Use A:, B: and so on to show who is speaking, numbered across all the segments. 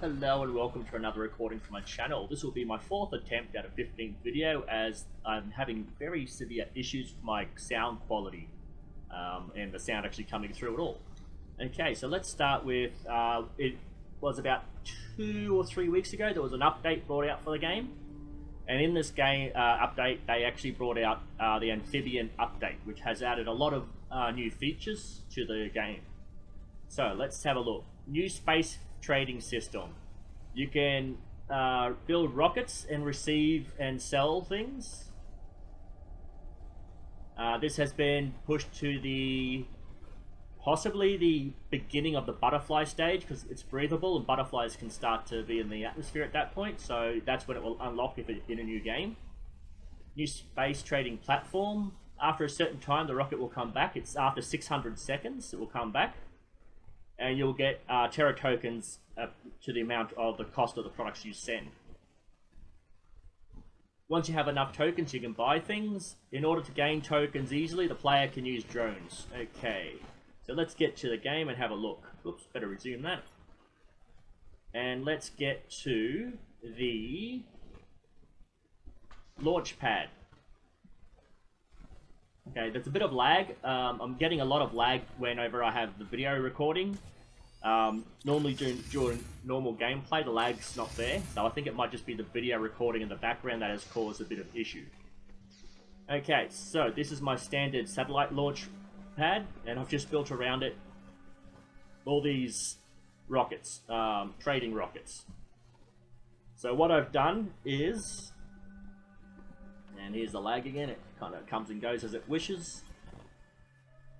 A: Hello and welcome to another recording from my channel. This will be my fourth attempt at a 15th video as I'm having very severe issues with my sound quality and the sound actually coming through at all. Okay, so let's start with, it was about 2 or 3 weeks ago there was an update brought out for the game. And in this game update they actually brought out the amphibian update, which has added a lot of new features to the game. So let's have a look. New space trading system. You can build rockets and receive and sell things. This has been pushed to the possibly the beginning of the butterfly stage because it's breathable and butterflies can start to be in the atmosphere at that point, so that's when it will unlock if it's in a new game. New space trading platform. After a certain time the rocket will come back. It's after 600 seconds it will come back. And you'll get Terra tokens to the amount of the cost of the products you send. Once you have enough tokens, you can buy things. In order to gain tokens easily, the player can use drones. Okay, so let's get to the game and have a look. Oops, better resume that. And let's get to the launch pad. Okay, there's a bit of lag. I'm getting a lot of lag whenever I have the video recording. Normally during normal gameplay, the lag's not there. So I think it might just be the video recording in the background that has caused a bit of issue. Okay, so this is my standard satellite launch pad, and I've just built around it all these rockets, trading rockets. So what I've done is... And here's the lag again, it kind of comes and goes as it wishes.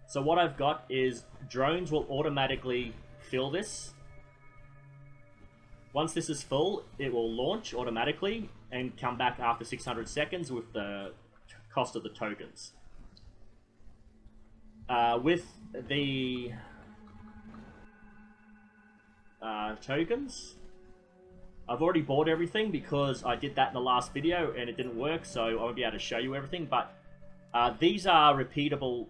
A: So what I've got is drones will automatically fill this. Once this is full, it will launch automatically and come back after 600 seconds with the cost of the tokens. With the tokens, I've already bought everything because I did that in the last video and it didn't work, so I won't be able to show you everything, but these are repeatable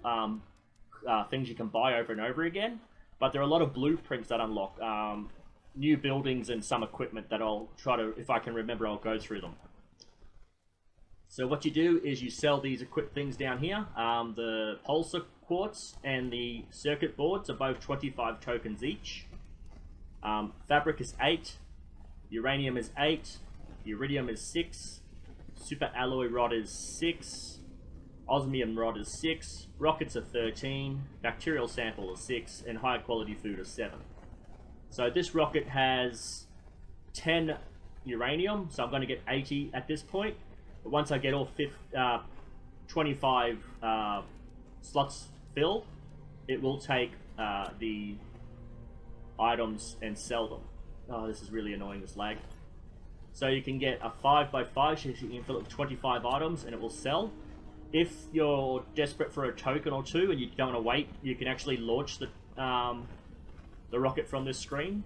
A: things you can buy over and over again, but there are a lot of blueprints that unlock new buildings and some equipment that I'll try to, if I can remember, I'll go through them. So what you do is you sell these equipped things down here. The pulsar quartz and the circuit boards are both 25 tokens each. Fabric is 8. Uranium is 8, iridium is 6, super alloy rod is 6, osmium rod is 6, rockets are 13, bacterial sample is 6, and high quality food is 7. So this rocket has 10 uranium, so I'm going to get 80 at this point. But once I get all 25 slots filled, it will take the items and sell them. Oh, this is really annoying, this lag. So you can get a 5x5, so you can fill it with 25 items and it will sell. If you're desperate for a token or two and you don't want to wait, you can actually launch the rocket from this screen.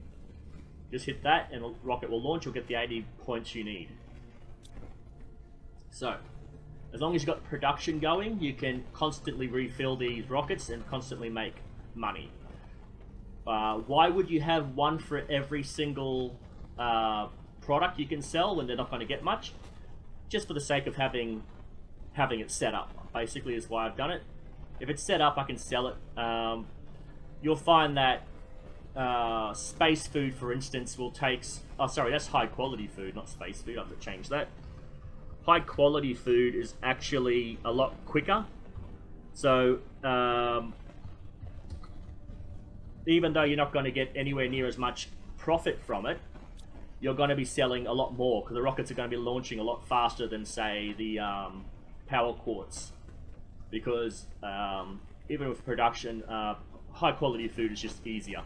A: Just hit that and the rocket will launch, you'll get the 80 points you need. So, as long as you've got production going, you can constantly refill these rockets and constantly make money. Why would you have one for every single product you can sell when they're not going to get much? Just for the sake of having it set up, basically, is why I've done it. If it's set up, I can sell it. You'll find that space food, for instance, will take... Oh, sorry, that's high quality food, not space food. I have to change that. High quality food is actually a lot quicker. So... even though you're not going to get anywhere near as much profit from it, you're going to be selling a lot more because the rockets are going to be launching a lot faster than, say, the power quartz. Because even with production, high quality food is just easier.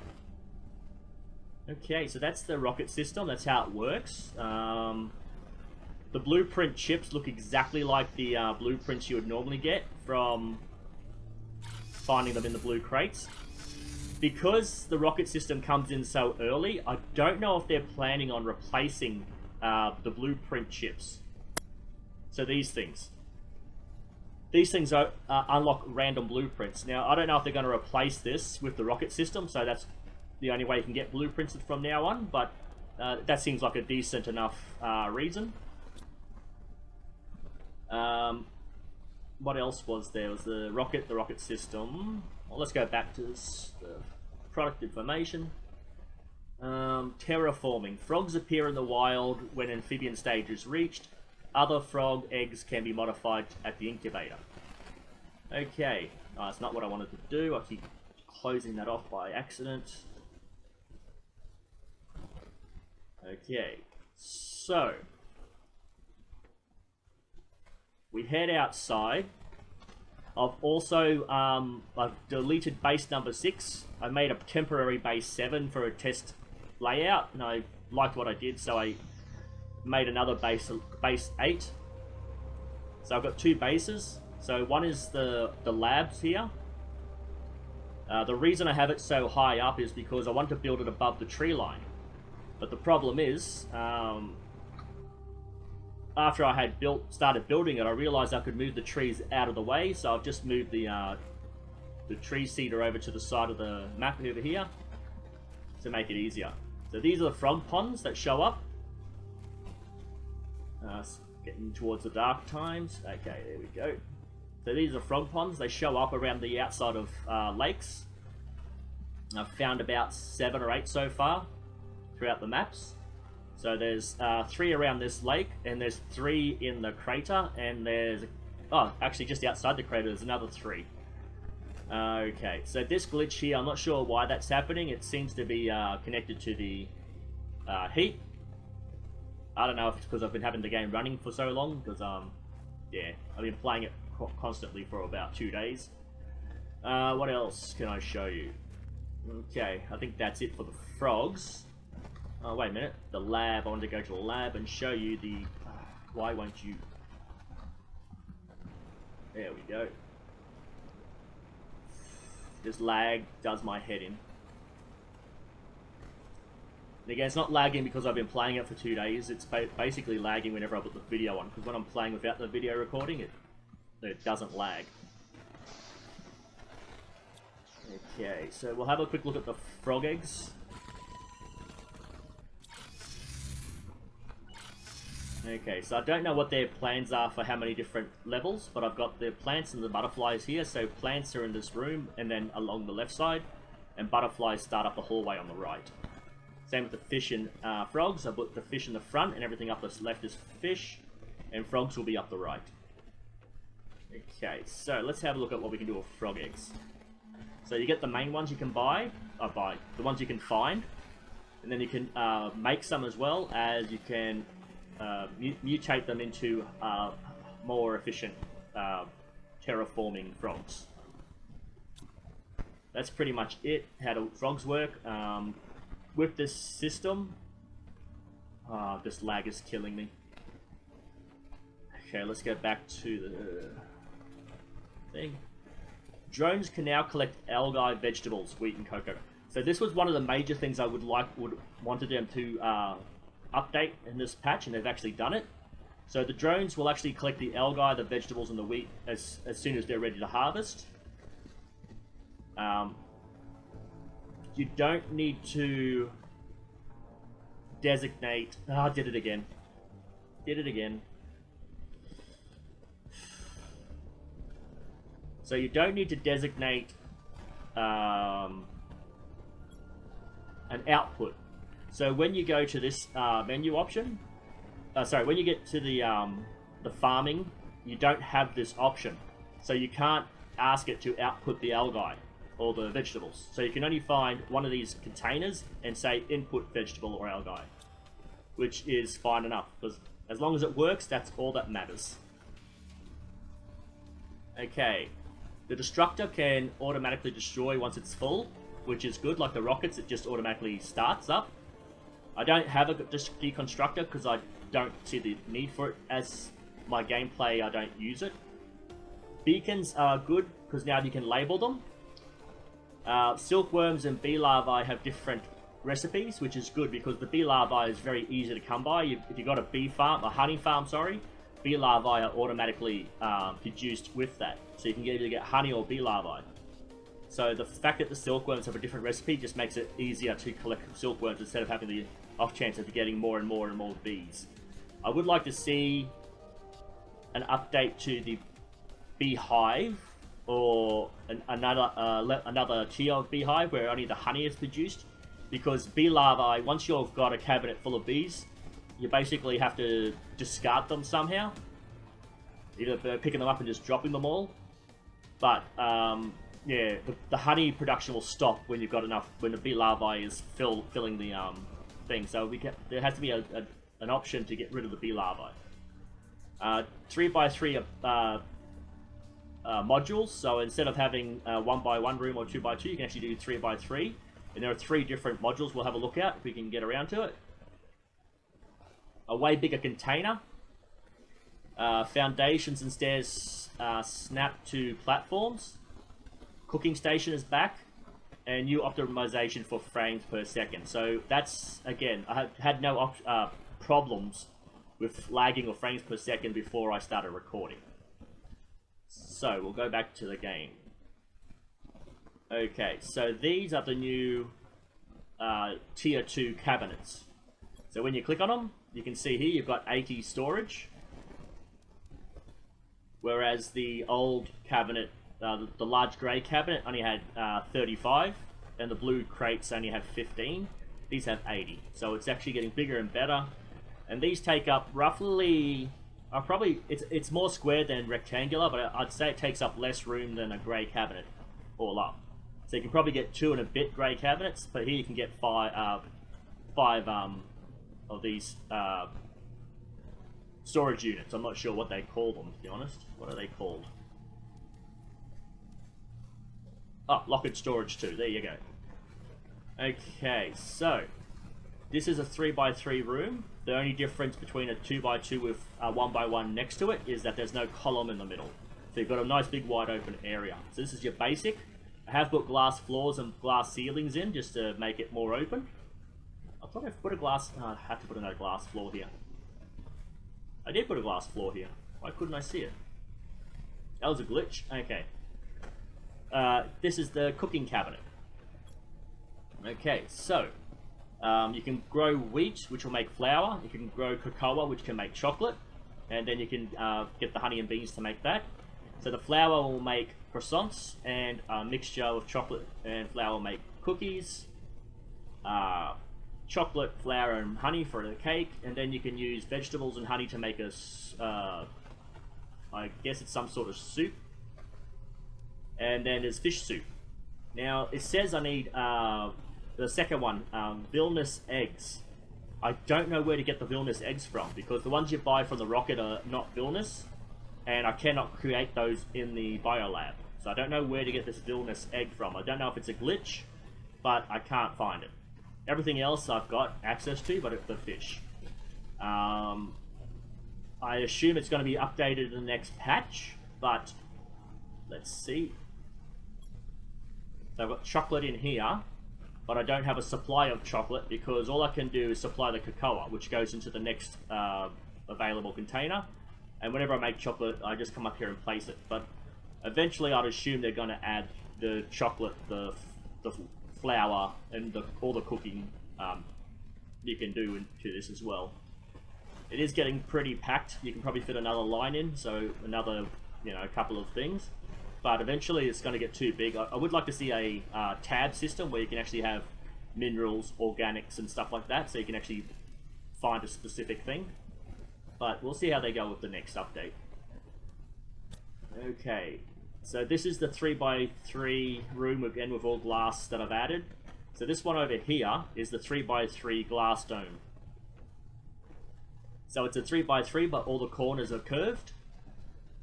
A: Okay, so that's the rocket system. That's how it works. The blueprint chips look exactly like the blueprints you would normally get from finding them in the blue crates. Because the rocket system comes in so early, I don't know if they're planning on replacing the blueprint chips. So these things unlock random blueprints. Now, I don't know if they're going to replace this with the rocket system, so that's the only way you can get blueprints from now on, but That seems like a decent enough reason. What else was there? Was the rocket system. Well, let's go back to this, the product information. Terraforming. Frogs appear in the wild when amphibian stage is reached. Other frog eggs can be modified at the incubator. Okay, that's not what I wanted to do. I keep closing that off by accident. Okay, so we head outside. I've also I've deleted base number 6. I made a temporary base 7 for a test layout, and I liked what I did, so I made another base 8. So I've got 2 bases. So one is the labs here. The reason I have it so high up is because I want to build it above the tree line. But the problem is, after I had started building it, I realized I could move the trees out of the way, so I've just moved the tree seeder over to the side of the map over here to make it easier. So these are the frog ponds that show up. Getting towards the dark times. Okay, there we go. So these are frog ponds. They show up around the outside of lakes. I've found about 7 or 8 so far throughout the maps. So there's 3 around this lake, and there's 3 in the crater, and there's... Oh, actually just outside the crater there's another 3. Okay, so this glitch here, I'm not sure why that's happening. It seems to be connected to the heat. I don't know if it's because I've been having the game running for so long, because, yeah, I've been playing it constantly for about 2 days. What else can I show you? Okay, I think that's it for the frogs. Oh, wait a minute. The lab. I wanted to go to the lab and show you the... why won't you... There we go. This lag does my head in. And again, it's not lagging because I've been playing it for 2 days. It's basically lagging whenever I put the video on. Because when I'm playing without the video recording, it doesn't lag. Okay, so we'll have a quick look at the frog eggs. Okay, so I don't know what their plans are for how many different levels, but I've got the plants and the butterflies here. So plants are in this room and then along the left side, and butterflies start up the hallway on the right. Same with the fish and frogs. I put the fish in the front, and everything up the left is fish, and frogs will be up the right. Okay, so let's have a look at what we can do with frog eggs. So you get the main ones you can buy, the ones you can find, and then you can make some as well, as you can mutate them into more efficient terraforming frogs. That's pretty much it, how do frogs work. With this system, this lag is killing me. Okay, let's go back to the thing. Drones can now collect algae, vegetables, wheat, and cocoa. So this was one of the major things I would wanted them to update in this patch, and they've actually done it. So the drones will actually collect the algae, the vegetables, and the wheat as soon as they're ready to harvest. You don't need to designate... I did it again. So you don't need to designate an output. So when you go to this menu option, when you get to the farming, you don't have this option. So you can't ask it to output the algae or the vegetables. So you can only find one of these containers and say input vegetable or algae, which is fine enough, because as long as it works, that's all that matters. Okay, the destructor can automatically destroy once it's full, which is good. Like the rockets, it just automatically starts up. I don't have a deconstructor because I don't see the need for it. As my gameplay, I don't use it. Beacons are good because now you can label them. Silkworms and bee larvae have different recipes, which is good because the bee larvae is very easy to come by. If you've got a honey farm, bee larvae are automatically produced with that. So you can either get honey or bee larvae. So the fact that the silkworms have a different recipe just makes it easier to collect silkworms instead of having to off chance of getting more and more and more bees. I would like to see an update to the beehive, or another tier of beehive where only the honey is produced, because bee larvae, once you've got a cabinet full of bees, you basically have to discard them somehow, either picking them up and just dropping them all. But yeah, the honey production will stop when you've got enough, when the bee larvae is filling the thing. So there has to be an option to get rid of the bee larvae. 3x3 modules, so instead of having 1x1 room or 2x2, you can actually do 3x3, and there are 3 different modules we'll have a look at if we can get around to it. A way bigger container, foundations and stairs snap to platforms, cooking station is back, and new optimization for frames per second. So that's, again, I had no problems with lagging or frames per second before I started recording. So we'll go back to the game. Okay, so these are the new tier 2 cabinets. So when you click on them, you can see here you've got 80 storage, whereas the old cabinet, the large grey cabinet, only had 35, and the blue crates only have 15. These have 80, so it's actually getting bigger and better. And these take up roughly, it's more square than rectangular, but I'd say it takes up less room than a grey cabinet all up. So you can probably get 2 and a bit grey cabinets, but here you can get 5 of these storage units. I'm not sure what they call them, to be honest. What are they called? Oh, locked storage 2. There you go. Okay, so this is a 3x3 room. The only difference between a 2x2 with a 1x1 next to it is that there's no column in the middle. So you've got a nice big wide open area. So this is your basic. I have put glass floors and glass ceilings in just to make it more open. I thought I put a glass... I had to put another glass floor here. I did put a glass floor here. Why couldn't I see it? That was a glitch. Okay. This is the cooking cabinet. Okay, so... you can grow wheat, which will make flour. You can grow cocoa, which can make chocolate. And then you can get the honey and bees to make that. So the flour will make croissants, and a mixture of chocolate and flour will make cookies. Chocolate, flour, and honey for the cake. And then you can use vegetables and honey to make a, I guess it's some sort of soup. And then there's fish soup. Now, it says I need... the second one, Vilnius eggs. I don't know where to get the Vilnius eggs from, because the ones you buy from the rocket are not Vilnius, and I cannot create those in the biolab. So I don't know where to get this Vilnius egg from. I don't know if it's a glitch, but I can't find it. Everything else I've got access to, but it's the fish. I assume it's going to be updated in the next patch, but let's see. So I've got chocolate in here, but I don't have a supply of chocolate because all I can do is supply the cocoa, which goes into the next available container. And whenever I make chocolate, I just come up here and place it. But eventually I'd assume they're going to add the chocolate, the flour, and all the cooking you can do into this as well. It is getting pretty packed. You can probably fit another line in, so another, a couple of things. But eventually it's going to get too big. I would like to see a tab system where you can actually have minerals, organics, and stuff like that, so you can actually find a specific thing. But we'll see how they go with the next update. Okay, so this is the 3x3 room again with all glass that I've added. So this one over here is the 3x3 glass dome. So it's a 3x3, but all the corners are curved.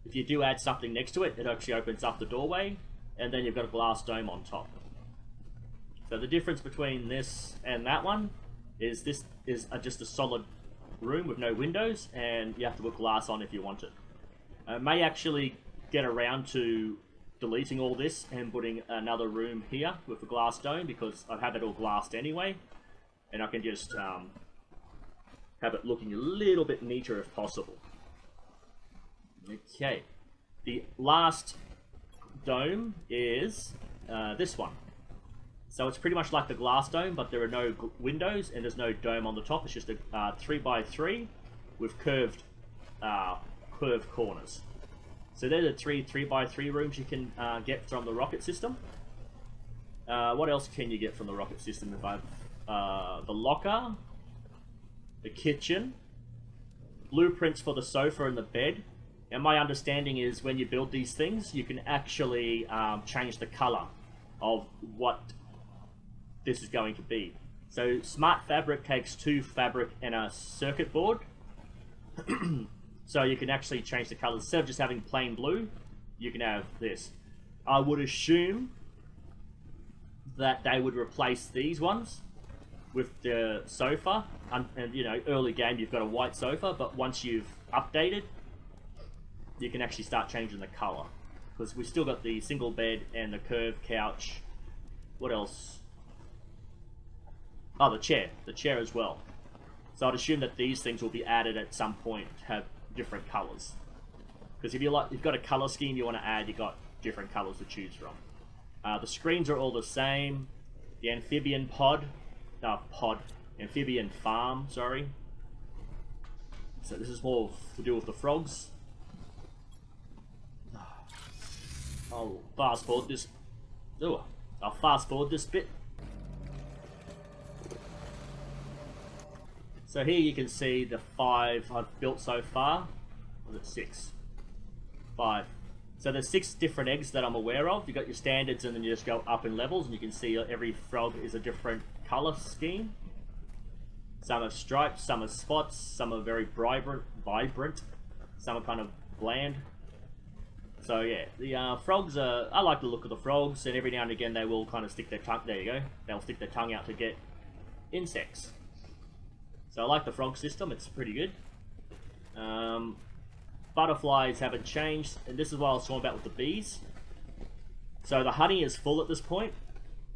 A: If you do add something next to it, it actually opens up the doorway, and then you've got a glass dome on top. So the difference between this and that one is this is just a solid room with no windows, and you have to put glass on if you want it. I may actually get around to deleting all this and putting another room here with a glass dome, because I have it all glassed anyway, and I can just have it looking a little bit neater if possible. Okay, the last dome is this one. So it's pretty much like the glass dome, but there are no windows and there's no dome on the top. It's just a 3x3 with curved corners. So they're the 3x3 rooms you can get from the rocket system. What else can you get from the rocket system? If the locker, the kitchen, blueprints for the sofa and the bed. And my understanding is when you build these things, you can actually change the color of what this is going to be. So Smart Fabric takes 2 fabric and a circuit board. So you can actually change the colors. Instead of just having plain blue, you can have this. I would assume that they would replace these ones with the sofa. And you know, early game you've got a white sofa, but once you've updated, you can actually start changing the color. Because we still got the single bed and the curved couch. What else? Oh, the chair as well. So I'd assume that these things will be added at some point to have different colors. Because if you've got a color scheme you want to add, you've got different colors to choose from. The screens are all the same. The amphibian amphibian farm, sorry. So this is more to do with the frogs. I'll fast forward this. I'll fast forward this bit. So here you can see the 5 I've built so far. Was it 6? 5. So there's 6 different eggs that I'm aware of. You've got your standards and then you just go up in levels and you can see every frog is a different color scheme. Some are striped, some are spots, some are very vibrant, some are kind of bland. So yeah, the frogs are, I like the look of the frogs, and every now and again they will kind of stick their tongue, there you go, they'll stick their tongue out to get insects. So I like the frog system, it's pretty good. Butterflies haven't changed, and this is what I was talking about with the bees. So the honey is full at this point,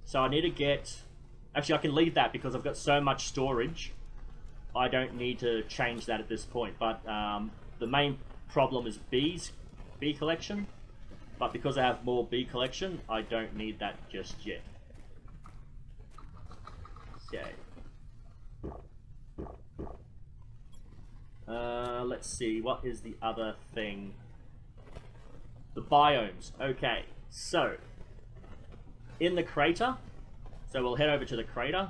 A: so I need to get, actually I can leave that because I've got so much storage, I don't need to change that at this point, but the main problem is bee collection, but because I have more bee collection, I don't need that just yet. Okay. Let's see, what is the other thing? The biomes. Okay, so in the crater, so we'll head over to the crater.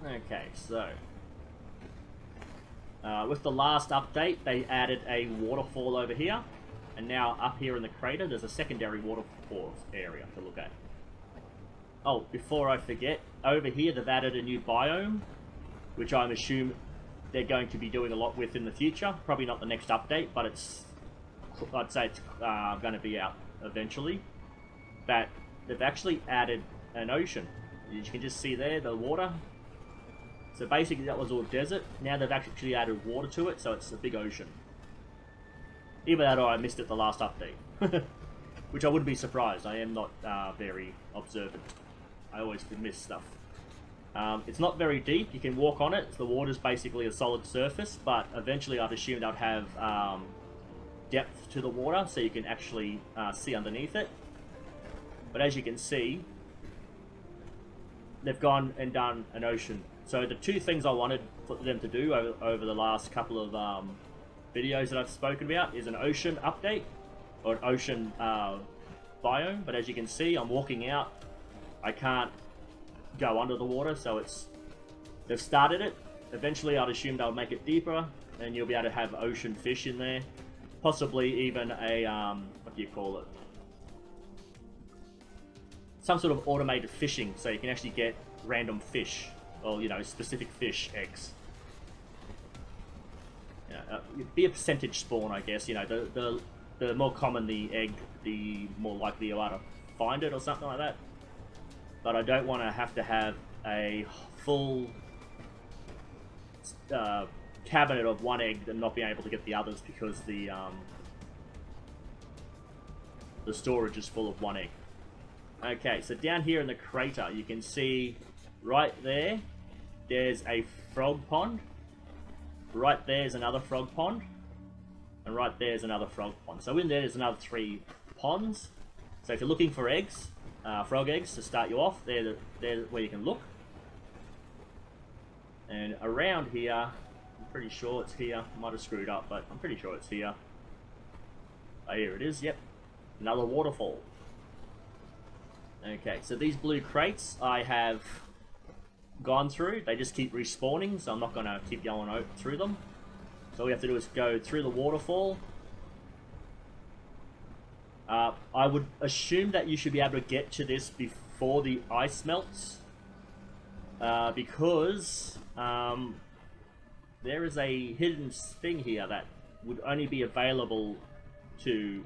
A: Okay, so with the last update, they added a waterfall over here, and now up here in the crater, there's a secondary waterfall area to look at. Oh, before I forget, over here they've added a new biome, which I'm assuming they're going to be doing a lot with in the future. Probably not the next update, but I'd say it's going to be out eventually. That they've actually added an ocean. You can just see there, the water. So basically that was all desert. Now they've actually added water to it, so it's a big ocean. Either that or I missed it the last update. Which I wouldn't be surprised. I am not very observant. I always miss stuff. It's not very deep. You can walk on it. The water's basically a solid surface, but eventually I'd assume they'd have depth to the water, so you can actually see underneath it. But as you can see, they've gone and done an ocean. So the 2 things I wanted for them to do over the last couple of videos that I've spoken about is an ocean update, or an ocean biome. But as you can see, I'm walking out. I can't go under the water, so they've started it. Eventually I'd assume they'll make it deeper, and you'll be able to have ocean fish in there. Possibly even a, what do you call it? Some sort of automated fishing, so you can actually get random fish, or, you know, specific fish eggs. Be a percentage spawn, I guess. You know, the more common the egg, the more likely you are to find it, or something like that. But I don't want to have a full cabinet of one egg and not being able to get the others because the storage is full of one egg. Okay, so down here in the crater, you can see right there, there's a frog pond. right there's another frog pond, and right there's another frog pond. So in there's another 3 ponds. So if you're looking for eggs, frog eggs to start you off, they're where you can look. And around here, I'm pretty sure it's here. I might have screwed up, but I'm pretty sure it's here. Oh, here it is, yep. Another waterfall. Okay, so these blue crates I have gone through. They just keep respawning, so I'm not going to keep going through them. So all we have to do is go through the waterfall. I would assume that you should be able to get to this before the ice melts. Because there is a hidden thing here that would only be available to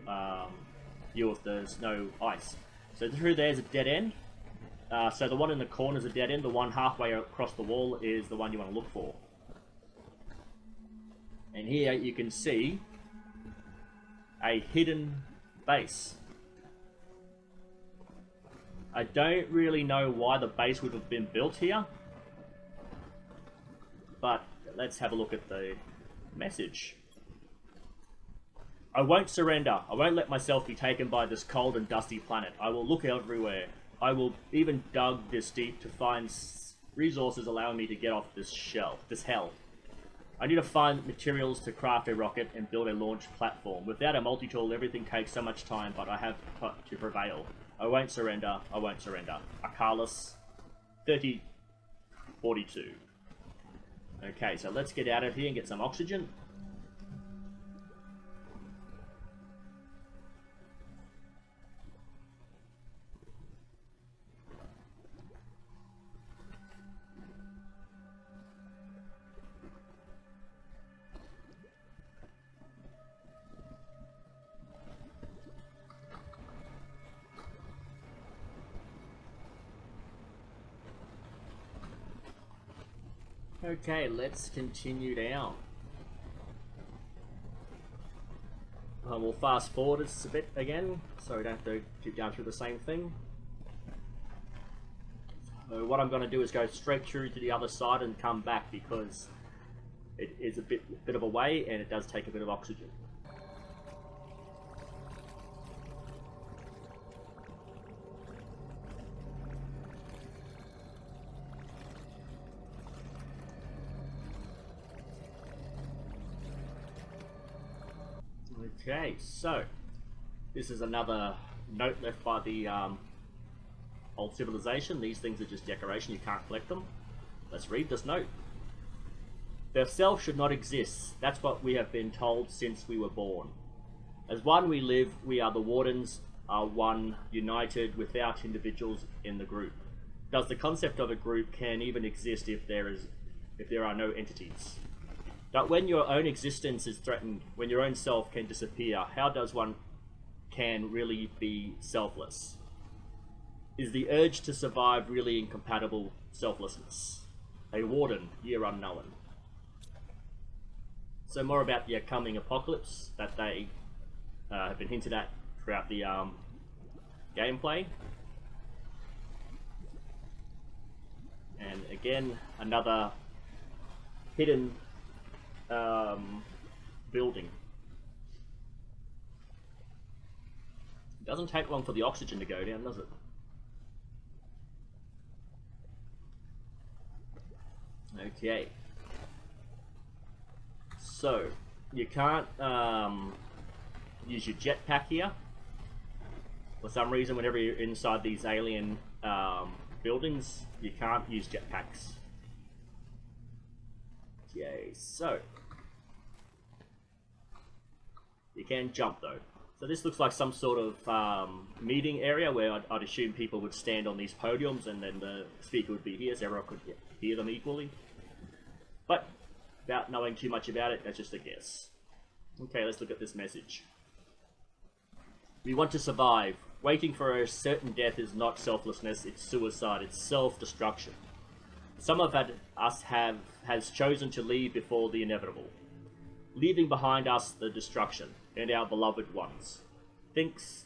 A: you if there's no ice. So through there's a dead end. So the one in the corner is a dead end. The one halfway across the wall is the one you want to look for. And here you can see a hidden base. I don't really know why the base would have been built here, but let's have a look at the message. I won't surrender. I won't let myself be taken by this cold and dusty planet. I will look everywhere. I will even dug this deep to find resources allowing me to get off this hell. I need to find materials to craft a rocket and build a launch platform. Without a multi-tool, everything takes so much time, but I have to prevail. I won't surrender. I won't surrender. Acalis 3042. Okay, so let's get out of here and get some oxygen. Okay, let's continue down. We'll fast forward this a bit again, so we don't have to keep going through the same thing. So what I'm going to do is go straight through to the other side and come back because it is a bit of a way and it does take a bit of oxygen. Okay, so this is another note left by the old civilization. These things are just decoration, you can't collect them. Let's read this note. The self should not exist. That's what we have been told since we were born. As one we live, we are the wardens, are one, united without individuals in the group. Does the concept of a group can even exist if there are no entities? But when your own existence is threatened, when your own self can disappear, how does one can really be selfless? Is the urge to survive really incompatible selflessness? A warden, year unknown. So more about the coming apocalypse that they have been hinted at throughout the gameplay. And again, another hidden building. It doesn't take long for the oxygen to go down, does it? Okay. So, you can't use your jetpack here. For some reason, whenever you're inside these alien buildings, you can't use jetpacks. Okay, so you can jump though. So this looks like some sort of meeting area where I'd assume people would stand on these podiums and then the speaker would be here so everyone could hear them equally. But without knowing too much about it, that's just a guess. Okay, let's look at this message. We want to survive. Waiting for a certain death is not selflessness, it's suicide, it's self-destruction. Some of us has chosen to leave before the inevitable, leaving behind us the destruction and our beloved ones. Thinks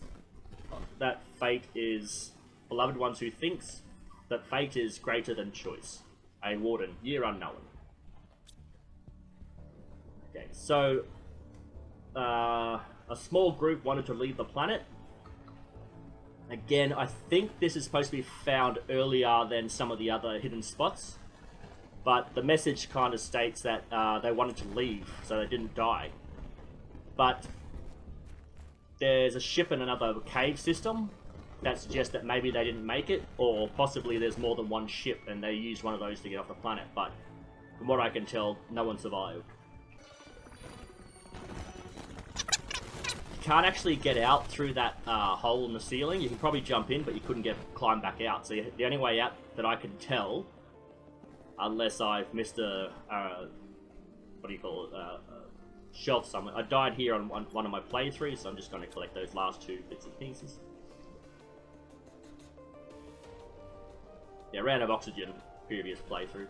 A: that fate is beloved ones who thinks that fate is greater than choice. A warden, year unknown. Okay, so a small group wanted to leave the planet. Again, I think this is supposed to be found earlier than some of the other hidden spots, but the message kind of states that they wanted to leave, so they didn't die. But there's a ship in another cave system that suggests that maybe they didn't make it, or possibly there's more than one ship and they used one of those to get off the planet, but from what I can tell, no one survived. You can't actually get out through that hole in the ceiling. You can probably jump in, but you couldn't climb back out. So the only way out that I can tell, unless I've missed a what do you call it, shelf somewhere. I died here on one of my playthroughs, so I'm just going to collect those last 2 bits and pieces. Yeah, ran out of oxygen previous playthrough.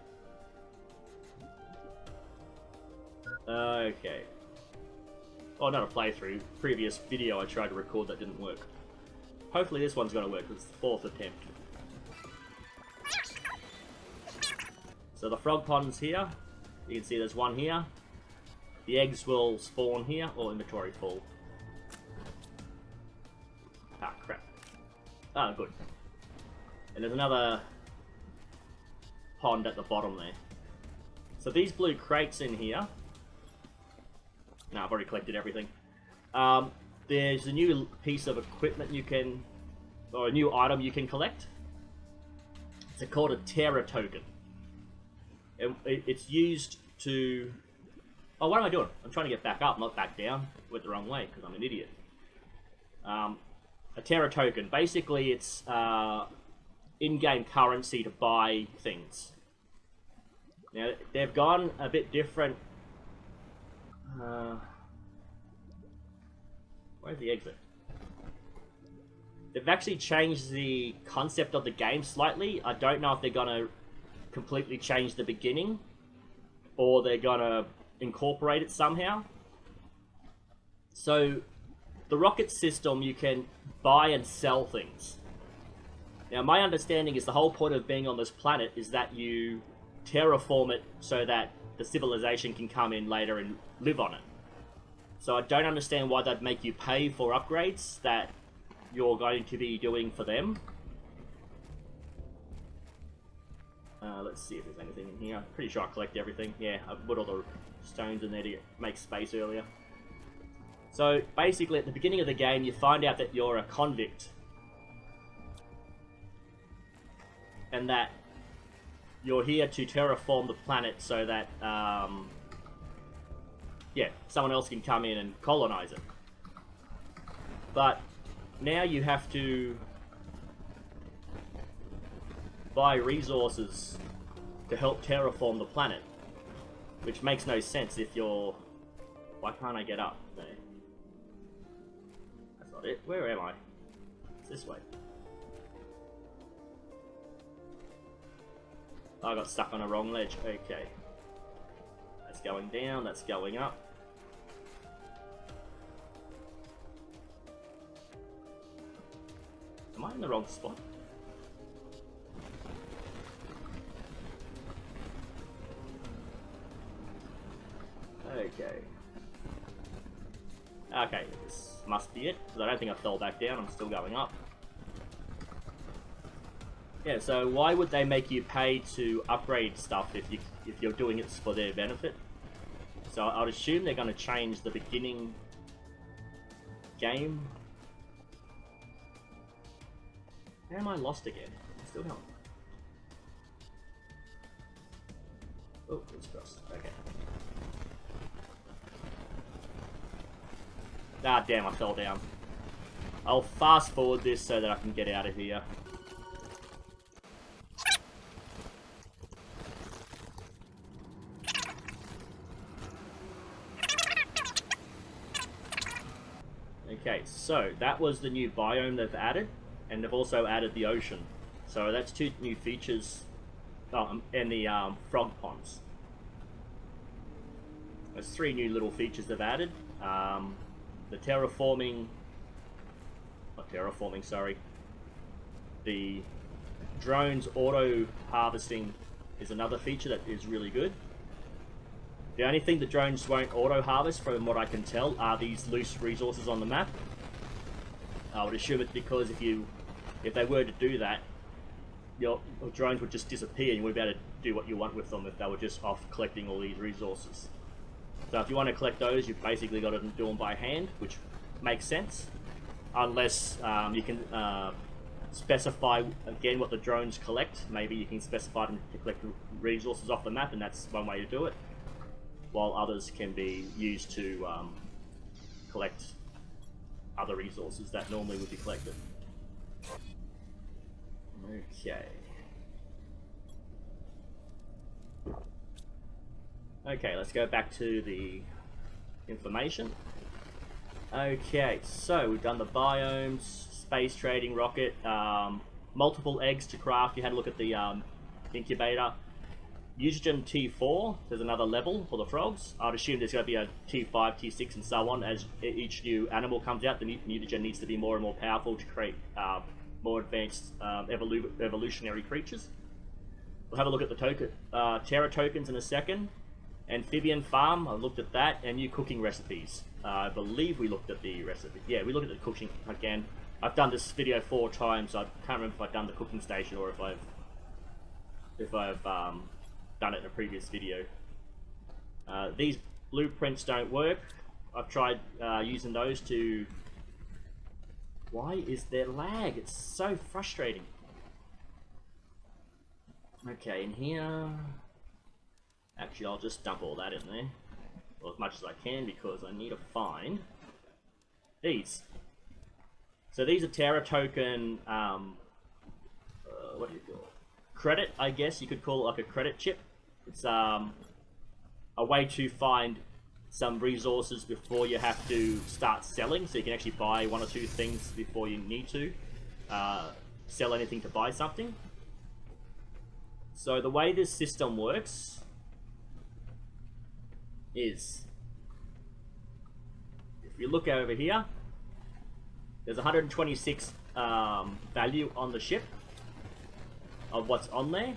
A: Okay. Oh, not a playthrough. Previous video I tried to record that didn't work. Hopefully this one's going to work. It's the 4th attempt. So the frog pond's here. You can see there's one here. The eggs will spawn here, or inventory full. Ah, crap. Ah, good. And there's another pond at the bottom there. So these blue crates in here... No, I've already collected everything. There's a new piece of equipment you can... or a new item you can collect. It's called a Terra token. It's used to... Oh, what am I doing? I'm trying to get back up, not back down. Went the wrong way, because I'm an idiot. A Terra token. Basically, it's in-game currency to buy things. Now, they've gone a bit different. Where's the exit? They've actually changed the concept of the game slightly. I don't know if they're going to completely change the beginning, or they're going to incorporate it somehow. So, the rocket system, you can buy and sell things. Now, my understanding is the whole point of being on this planet is that you terraform it so that the civilization can come in later and live on it. So I don't understand why they'd make you pay for upgrades that you're going to be doing for them. Let's see if there's anything in here. I'm pretty sure I collect everything. Yeah, I put all the stones in there to make space earlier. So basically at the beginning of the game you find out that you're a convict. And that you're here to terraform the planet so that, yeah, someone else can come in and colonize it. But now you have to buy resources to help terraform the planet, which makes no sense if you're... Why can't I get up there? That's not it. Where am I? It's this way. I got stuck on a wrong ledge. Okay. That's going down, that's going up. Am I in the wrong spot? Okay. Okay, this must be it, because I don't think I fell back down, I'm still going up. Yeah, so why would they make you pay to upgrade stuff if you're doing it for their benefit? So I'd assume they're going to change the beginning game. How am I lost again? I'm still going. Oh, it's crossed. Okay. Ah, damn, I fell down. I'll fast forward this so that I can get out of here. Okay, so that was the new biome they've added, and they've also added the ocean. So that's 2 new features, and the frog ponds. There's 3 new little features they've added. The the drones auto harvesting is another feature that is really good. The only thing the drones won't auto-harvest, from what I can tell, are these loose resources on the map. I would assume it's because if they were to do that, your drones would just disappear and you wouldn't be able to do what you want with them if they were just off collecting all these resources. So if you want to collect those, you've basically got to do them by hand, which makes sense. Unless you can specify, again, what the drones collect. Maybe you can specify them to collect resources off the map, and that's one way to do it. While others can be used to collect other resources that normally would be collected. Okay. Okay, let's go back to the information. Okay, so we've done the biomes, space trading rocket, multiple eggs to craft. You had a look at the incubator. Usogen T4, there's another level for the frogs. I'd assume there's going to be a T5, T6 and so on. As each new animal comes out, the mutagen needs to be more and more powerful to create more advanced evolutionary creatures. We'll have a look at the Terra tokens in a second. Amphibian farm, I looked at that, and new cooking recipes. I believe we looked at the recipe. Yeah, we looked at the cooking again. I've done this video 4 times. So I can't remember if I've done the cooking station or if I've done it in a previous video. These blueprints don't work. I've tried using those to... Why is there lag? It's so frustrating. Okay, in here... Actually, I'll just dump all that in there. Well, as much as I can, because I need to find these. So these are Terra token, what do you call it? Credit, I guess you could call it like a credit chip. It's a way to find some resources before you have to start selling, so you can actually buy 1 or 2 things before you need to sell anything to buy something. So the way this system works is, if you look over here, there's 126 value on the ship of what's on there.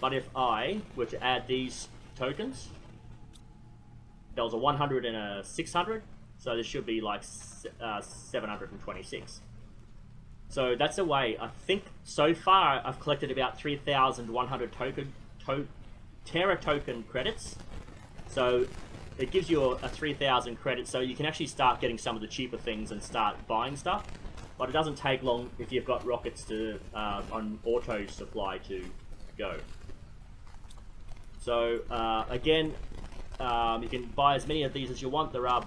A: But if I were to add these tokens, there was a 100 and a 600, so there should be like 726. So that's a way. I think so far I've collected about 3,100 Terra token credits. So it gives you a 3,000 credits, so you can actually start getting some of the cheaper things and start buying stuff. But it doesn't take long if you've got rockets to on auto supply to go. So again, you can buy as many of these as you want. There are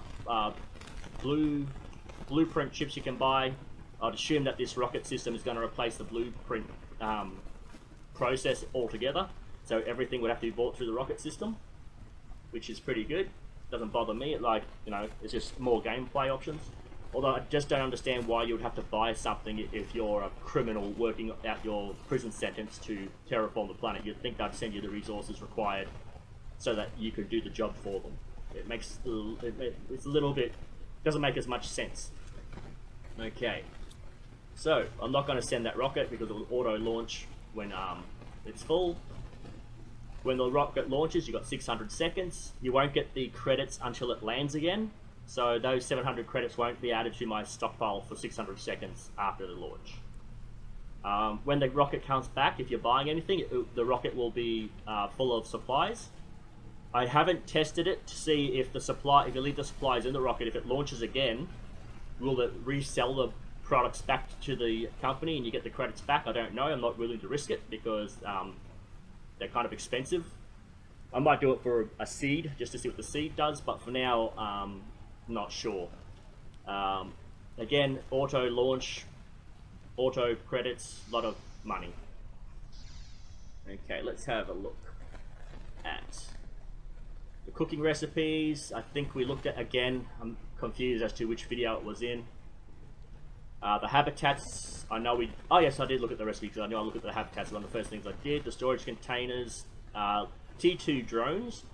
A: blueprint chips you can buy. I'd assume that this rocket system is going to replace the blueprint process altogether. So everything would have to be bought through the rocket system, which is pretty good. Doesn't bother me. It's just more gameplay options. Although I just don't understand why you would have to buy something if you're a criminal working out your prison sentence to terraform the planet. You'd think they'd send you the resources required so that you could do the job for them. It's a little bit, doesn't make as much sense. Okay, so I'm not going to send that rocket because it will auto launch when it's full. When the rocket launches, you've got 600 seconds. You won't get the credits until it lands again. So those 700 credits won't be added to my stockpile for 600 seconds after the launch. When the rocket comes back, if you're buying anything, the rocket will be full of supplies. I haven't tested it to see if if you leave the supplies in the rocket, if it launches again, will it resell the products back to the company and you get the credits back? I don't know. I'm not willing to risk it because they're kind of expensive. I might do it for a seed just to see what the seed does, but for now, not sure. Again, auto launch, auto credits, a lot of money. Okay, let's have a look at the cooking recipes. I think we looked at, again, I'm confused as to which video it was in. The habitats, I know oh yes, I did look at the recipe because I knew I looked at the habitats, one of the first things I did. The storage containers, T2 drones.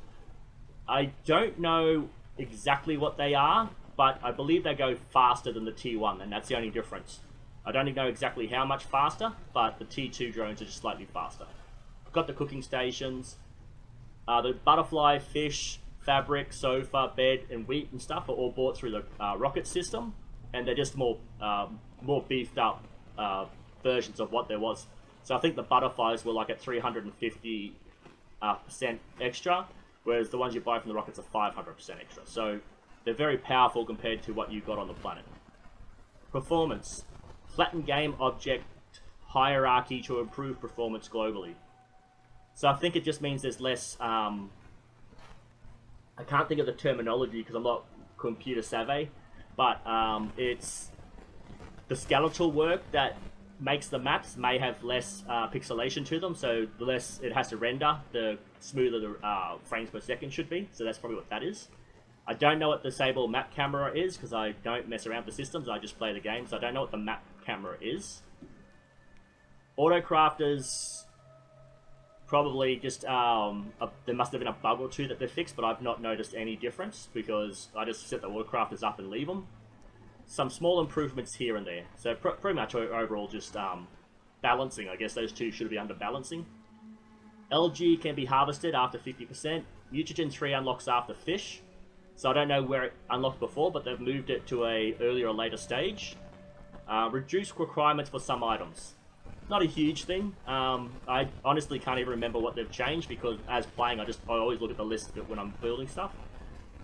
A: I don't know exactly what they are, but I believe they go faster than the T1, and that's the only difference. I don't know exactly how much faster, but the T2 drones are just slightly faster. I've got the cooking stations. The butterfly fish, fabric, sofa, bed, and wheat and stuff are all bought through the rocket system, and they're just more beefed up versions of what there was. So I think the butterflies were like at 350% extra, whereas the ones you buy from the rockets are 500% extra. So they're very powerful compared to what you got on the planet. Performance. Flatten game object hierarchy to improve performance globally. So I think it just means there's less... I can't think of the terminology because I'm not computer savvy, but it's the skeletal work that makes the maps may have less pixelation to them, so the less it has to render, the smoother the frames per second should be. So that's probably what that is. I don't know what the Sable map camera is because I don't mess around with the systems, I just play the game, so I don't know what the map camera is. Autocrafters, probably just, there must have been a bug or two that they fixed, but I've not noticed any difference because I just set the autocrafters up and leave them. Some small improvements here and there. So pretty much overall just balancing. I guess those two should be under balancing. Algae can be harvested after 50%. Mutagen 3 unlocks after fish. So I don't know where it unlocked before, but they've moved it to a earlier or later stage. Reduced requirements for some items. Not a huge thing. I honestly can't even remember what they've changed because as playing, I always look at the list when I'm building stuff.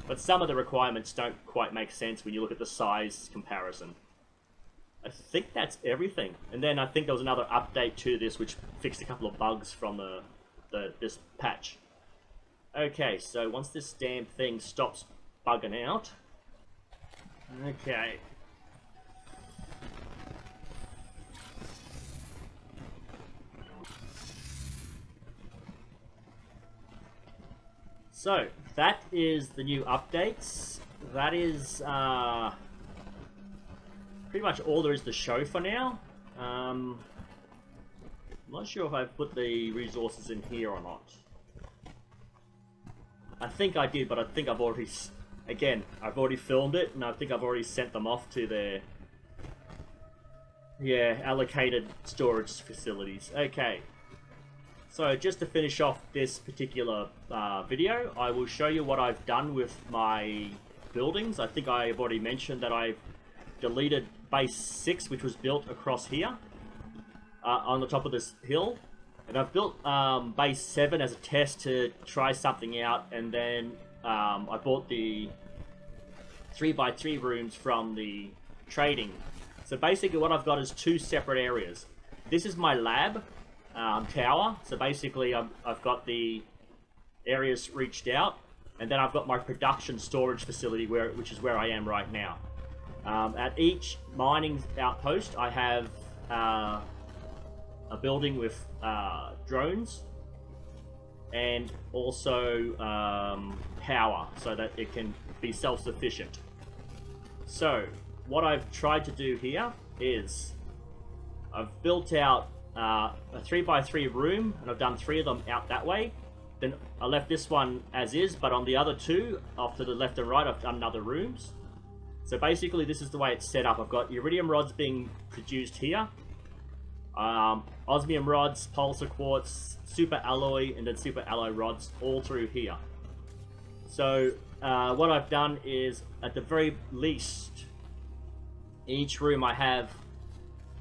A: But some of the requirements don't quite make sense when you look at the size comparison. I think that's everything. And then I think there was another update to this which fixed a couple of bugs from this patch. Okay, so once this damn thing stops bugging out... Okay. So, that is the new updates. That is pretty much all there is to show for now. I'm not sure if I've put the resources in here or not. I think I did, but I think I've already... Again, I've already filmed it, and I think I've already sent them off to their... Yeah, allocated storage facilities. Okay. So just to finish off this particular video, I will show you what I've done with my buildings. I think I've already mentioned that I've deleted base 6, which was built across here on the top of this hill. And I've built base 7 as a test to try something out, and then I bought the 3x3 rooms from the trading. So basically what I've got is 2 separate areas. This is my lab tower, so basically I've got the areas reached out, and then I've got my production storage facility which is where I am right now. At each mining outpost I have a building with drones and also power so that it can be self-sufficient. So what I've tried to do here is I've built out a 3x3 room, and I've done 3 of them out that way. Then I left this one as is, but on the other 2 off to the left and right I've done other rooms. So basically this is the way it's set up. I've got iridium rods being produced here, osmium rods, pulsar quartz, super alloy, and then super alloy rods all through here. So what I've done is, at the very least, in each room I have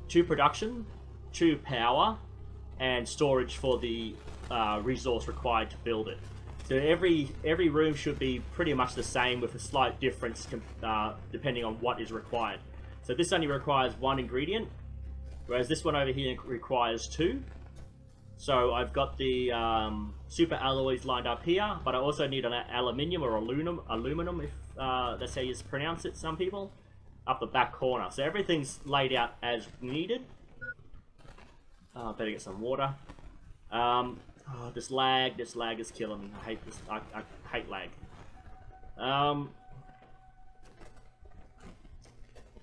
A: 2 production, 2 power, and storage for the resource required to build it. So every room should be pretty much the same, with a slight difference depending on what is required. So this only requires 1 ingredient, whereas this one over here requires 2. So I've got the super alloys lined up here, but I also need an aluminium or aluminum, if that's how you pronounce it, some people, up the back corner. So everything's laid out as needed. Better get some water. This lag is killing me. I hate this. I hate lag.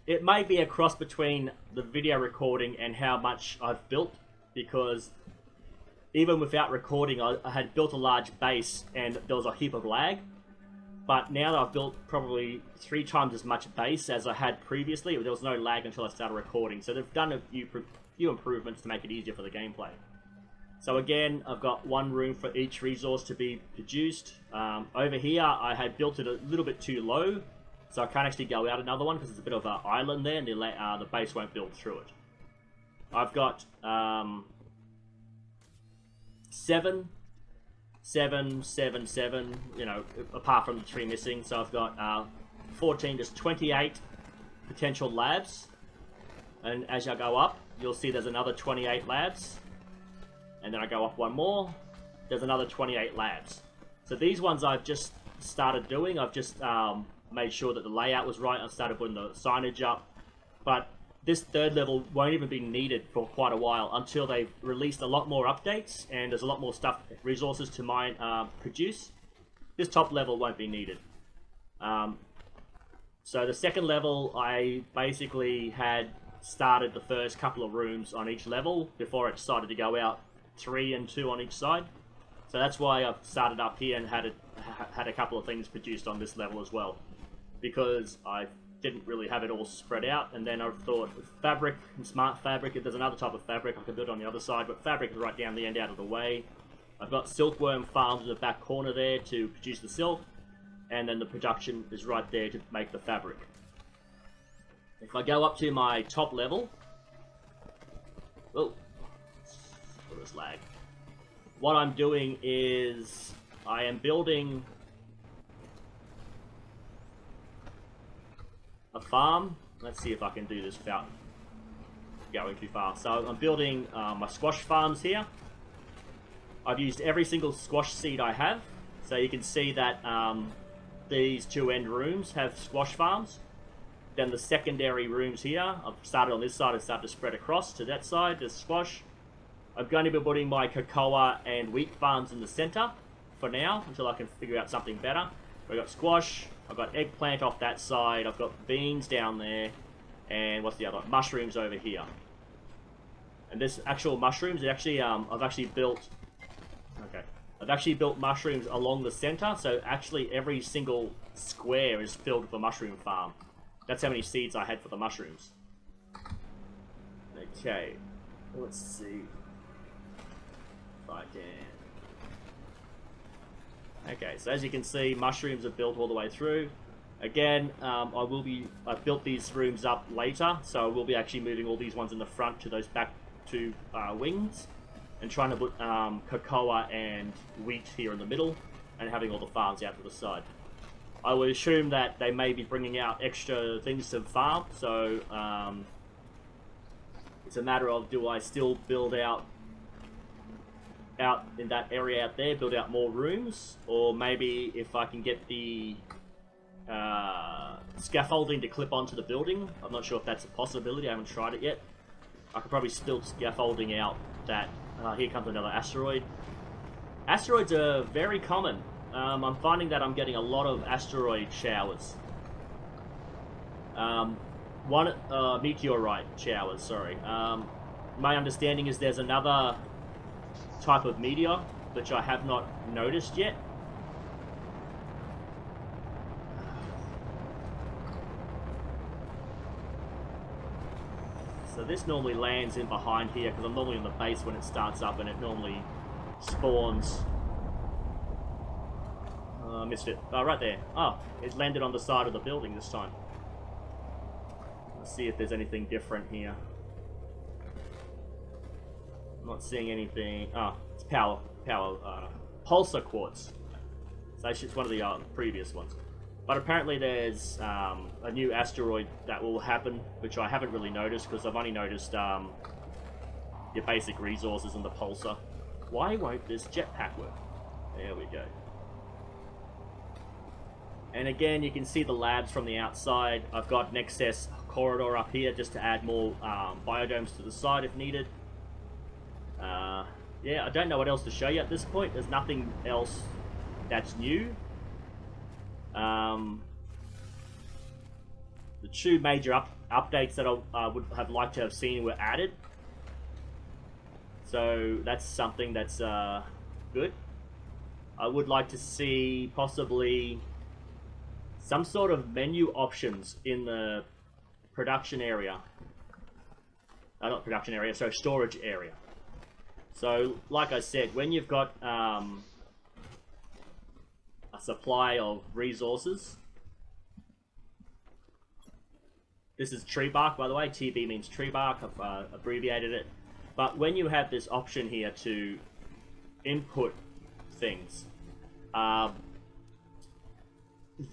A: It may be a cross between the video recording and how much I've built, because even without recording, I had built a large base and there was a heap of lag. But now that I've built probably 3 times as much base as I had previously, there was no lag until I started recording. So they've done a few improvements to make it easier for the gameplay. So again, I've got one room for each resource to be produced. Over here, I had built it a little bit too low, so I can't actually go out another one because there's a bit of an island there and the base won't build through it. I've got 7, 7, 7, 7, you know, apart from the 3 missing. So I've got 14, just 28 potential labs. And as I go up, you'll see there's another 28 labs. And then I go up one more, there's another 28 labs. So these ones I've just started doing. I've just made sure that the layout was right. I started putting the signage up. But this third level won't even be needed for quite a while until they've released a lot more updates and there's a lot more stuff, resources to mine, produce. This top level won't be needed. So the second level, I basically had started the first couple of rooms on each level before it decided to go out 3 and 2 on each side. So that's why I've started up here and had a couple of things produced on this level as well, because I didn't really have it all spread out. And then I thought fabric and smart fabric, if there's another type of fabric I could build on the other side, but fabric is right down the end out of the way. I've got silkworm farms in the back corner there to produce the silk, and then the production is right there to make the fabric. If I go up to my top level, oh, this lag. What I'm doing is I am building a farm. Let's see if I can do this without going too far. So I'm building my squash farms here. I've used every single squash seed I have. So you can see that these 2 end rooms have squash farms. Then the secondary rooms here, I've started on this side and started to spread across to that side, there's squash. I'm going to be putting my cocoa and wheat farms in the center for now, until I can figure out something better. We've got squash, I've got eggplant off that side, I've got beans down there, and what's the other? Mushrooms over here. And this actual mushrooms, it actually, I've actually built mushrooms along the center, so actually every single square is filled with a mushroom farm. That's how many seeds I had for the mushrooms. Okay, let's see if I can. Okay, so as you can see, mushrooms are built all the way through. Again, I've built these rooms up later, so I will be actually moving all these ones in the front to those back 2 wings, and trying to put cocoa and wheat here in the middle, and having all the farms out to the side. I would assume that they may be bringing out extra things to farm, so it's a matter of, do I still build out in that area out there, build out more rooms, or maybe if I can get the scaffolding to clip onto the building. I'm not sure if that's a possibility, I haven't tried it yet. I could probably build scaffolding out that, here comes another asteroid. Asteroids are very common. I'm finding that I'm getting a lot of asteroid showers. Meteorite showers, sorry. My understanding is there's another type of meteor, which I have not noticed yet. So this normally lands in behind here, because I'm normally in the base when it starts up, and it normally spawns. I missed it. Oh, right there. Oh, it landed on the side of the building this time. Let's see if there's anything different here. I'm not seeing anything. Oh, it's pulsar quartz. So it's one of the previous ones. But apparently there's a new asteroid that will happen, which I haven't really noticed, because I've only noticed your basic resources and the pulsar. Why won't this jetpack work? There we go. And again, you can see the labs from the outside. I've got an excess corridor up here just to add more biodomes to the side if needed. Yeah, I don't know what else to show you at this point. There's nothing else that's new. The 2 major updates that I would have liked to have seen were added. So that's something that's good. I would like to see possibly some sort of menu options in the production area. Not production area, so storage area. So, like I said, when you've got a supply of resources, this is tree bark, by the way. TB means tree bark. I've abbreviated it. But when you have this option here to input things,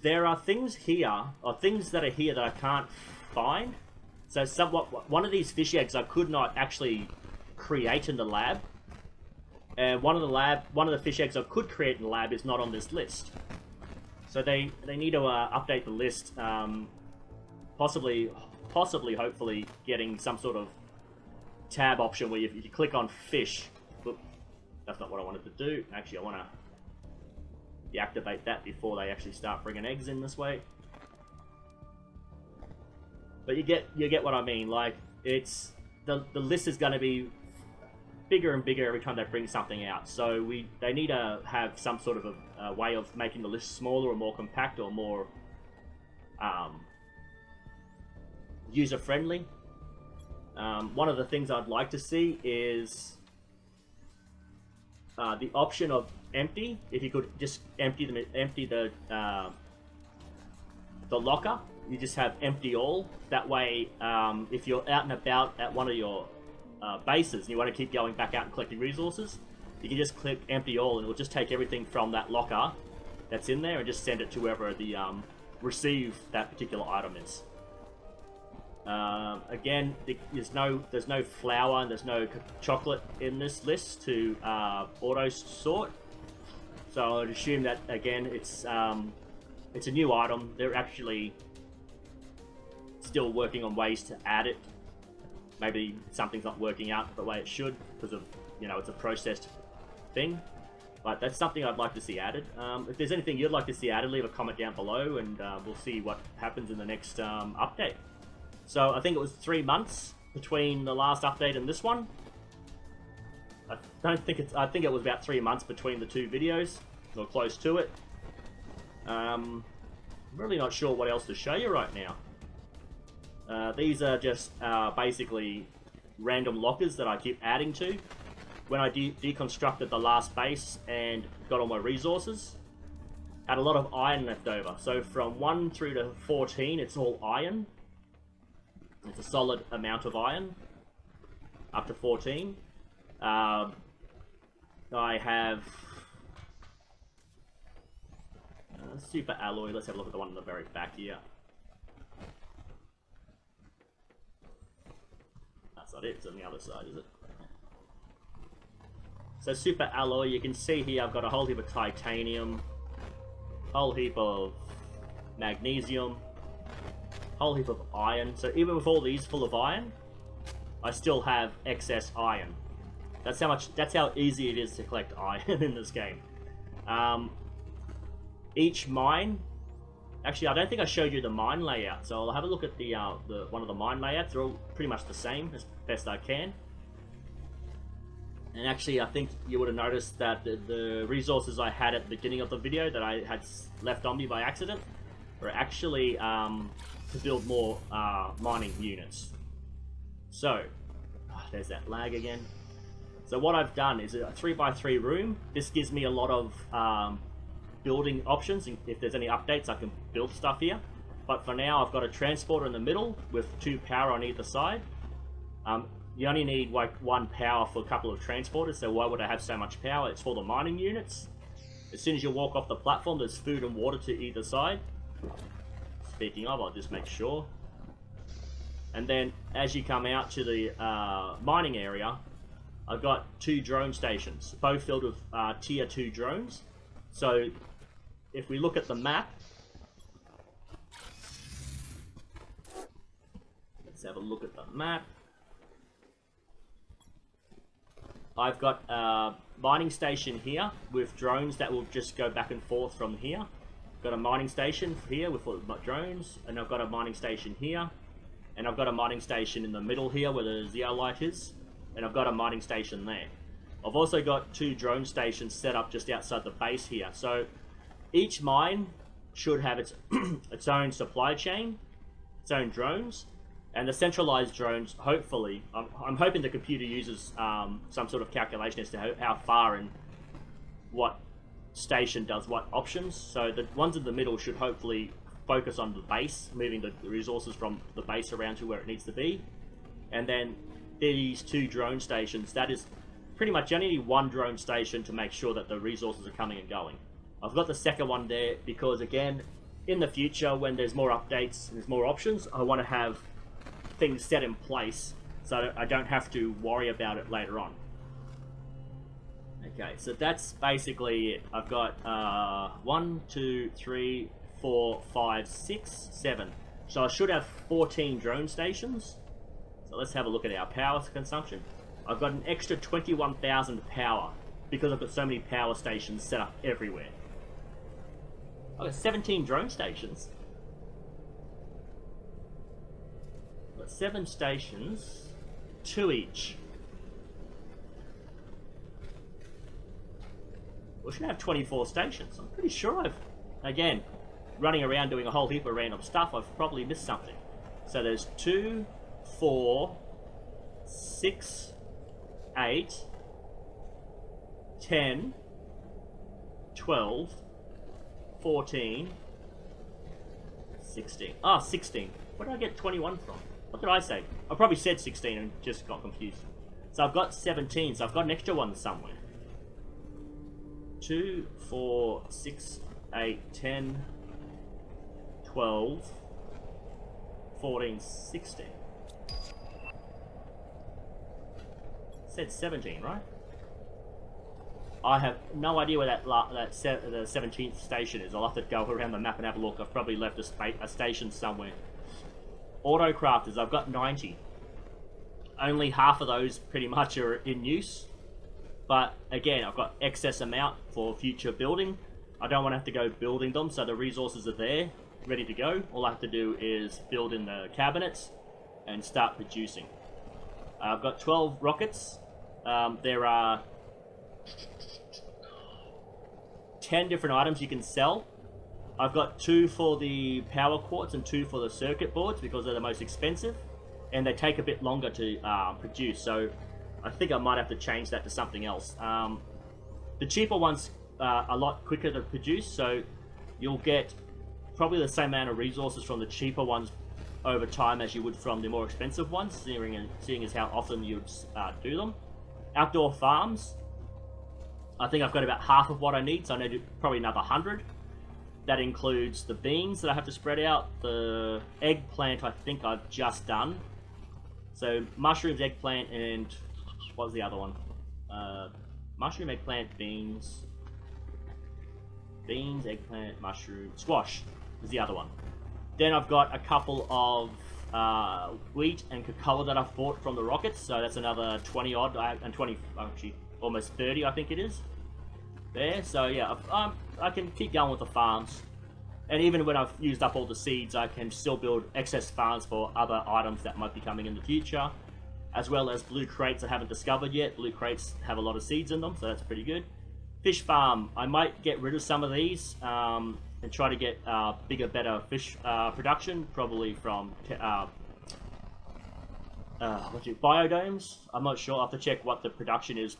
A: there are things here, or things that are here that I can't find. So one of these fish eggs I could not actually create in the lab, and one of the fish eggs I could create in the lab is not on this list. So they need to update the list, possibly, hopefully, getting some sort of tab option where if you click on fish, whoop, that's not what I wanted to do. Actually, I want to deactivate that before they actually start bringing eggs in this way. But you get what I mean. Like, it's the list is going to be bigger and bigger every time they bring something out. So they need to have some sort of a way of making the list smaller or more compact or more user friendly. One of the things I'd like to see is the option of empty. If you could just empty the locker, you just have empty all. That way, if you're out and about at one of your bases and you want to keep going back out and collecting resources, you can just click empty all and it will just take everything from that locker that's in there and just send it to wherever the receive that particular item is. Again, there's no flour and there's no chocolate in this list to auto sort, so I'd assume that again it's a new item. They're actually still working on ways to add it. Maybe something's not working out the way it should because of, it's a processed thing. But that's something I'd like to see added. If there's anything you'd like to see added, leave a comment down below and we'll see what happens in the next update. So I think it was 3 months between the last update and this one. I think it was about 3 months between the two videos, or close to it. I'm really not sure what else to show you right now. These are just basically random lockers that I keep adding to. When I deconstructed the last base and got all my resources, had a lot of iron left over. So from 1 through to 14, it's all iron. It's a solid amount of iron. Up to 14. I have super alloy. Let's have a look at the one in the very back here. That's not it. It's on the other side, is it? So super alloy, you can see here I've got a whole heap of titanium, whole heap of magnesium, whole heap of iron. So even with all these full of iron, I still have excess iron. That's how easy it is to collect iron in this game. Each mine, actually I don't think I showed you the mine layout, so I'll have a look at the one of the mine layouts. They're all pretty much the same as best I can. And actually, I think you would have noticed that the resources I had at the beginning of the video that I had left on me by accident were actually to build more mining units. So, there's that lag again. So what I've done is a 3x3 room. This gives me a lot of building options. If there's any updates, I can build stuff here. But for now, I've got a transporter in the middle with 2 power on either side. You only need like 1 power for a couple of transporters, so why would I have so much power? It's for the mining units. As soon as you walk off the platform, there's food and water to either side. Speaking of, I'll just make sure. And then as you come out to the mining area, I've got 2 drone stations, both filled with tier 2 drones. So if we look at the map, let's have a look at the map. I've got a mining station here with drones that will just go back and forth from here. Got a mining station here with drones, and I've got a mining station here, and I've got a mining station in the middle here where the zeolite is, and I've got a mining station there. I've also got 2 drone stations set up just outside the base here. So each mine should have its its own supply chain, its own drones, And the centralized drones, hopefully, I'm hoping the computer uses some sort of calculation as to how far and what station does what options. So the ones in the middle should hopefully focus on the base, moving the resources from the base around to where it needs to be. And then these 2 drone stations, that is pretty much, you only need 1 drone station to make sure that the resources are coming and going. I've got the second one there because, again, in the future, when there's more updates and there's more options, I want to have things set in place so I don't have to worry about it later on. Okay, so that's basically it. I've got 1, 2, 3, 4, 5, 6, 7. So I should have 14 drone stations. So let's have a look at our power consumption. I've got an extra 21,000 power because I've got so many power stations set up everywhere. I've got 17 drone stations. I've got 7 stations, 2 each. We should have 24 stations. I'm pretty sure again, running around doing a whole heap of random stuff, I've probably missed something. So there's 2, 4, 6, 8, 10, 12, 14, 16. Ah, 16. Where did I get 21 from? What did I say? I probably said 16 and just got confused. So I've got 17, so I've got an extra one somewhere. 2, 4, 6, 8, 10, 12, 14, 16. Said 17, right? I have no idea where the 17th station is. I'll have to go around the map and have a look. I've probably left a station somewhere. Auto crafters, I've got 90. Only half of those pretty much are in use. But again, I've got excess amount for future building. I don't want to have to go building them, so the resources are there, ready to go. All I have to do is build in the cabinets and start producing. I've got 12 rockets. There are 10 different items you can sell. I've got 2 for the power quartz and 2 for the circuit boards because they're the most expensive, and they take a bit longer to produce, so I think I might have to change that to something else. The cheaper ones are a lot quicker to produce, so you'll get probably the same amount of resources from the cheaper ones over time as you would from the more expensive ones, seeing as how often you'd do them. Outdoor farms, I think I've got about half of what I need, so I need probably another 100. That includes the beans that I have to spread out, the eggplant I think I've just done. So mushrooms, eggplant, and what was the other one? Mushroom, eggplant, beans, eggplant, mushroom, squash is the other one. Then I've got a couple of wheat and cocoa that I've bought from the rockets, so that's another 20 odd, and 20, actually almost 30 I think it is there. So yeah, I can keep going with the farms, and even when I've used up all the seeds, I can still build excess farms for other items that might be coming in the future, as well as blue crates I haven't discovered yet. Blue crates have a lot of seeds in them, so that's pretty good. Fish farm, I might get rid of some of these and try to get bigger, better fish production, probably from biodomes. I'm not sure. I'll have to check what the production is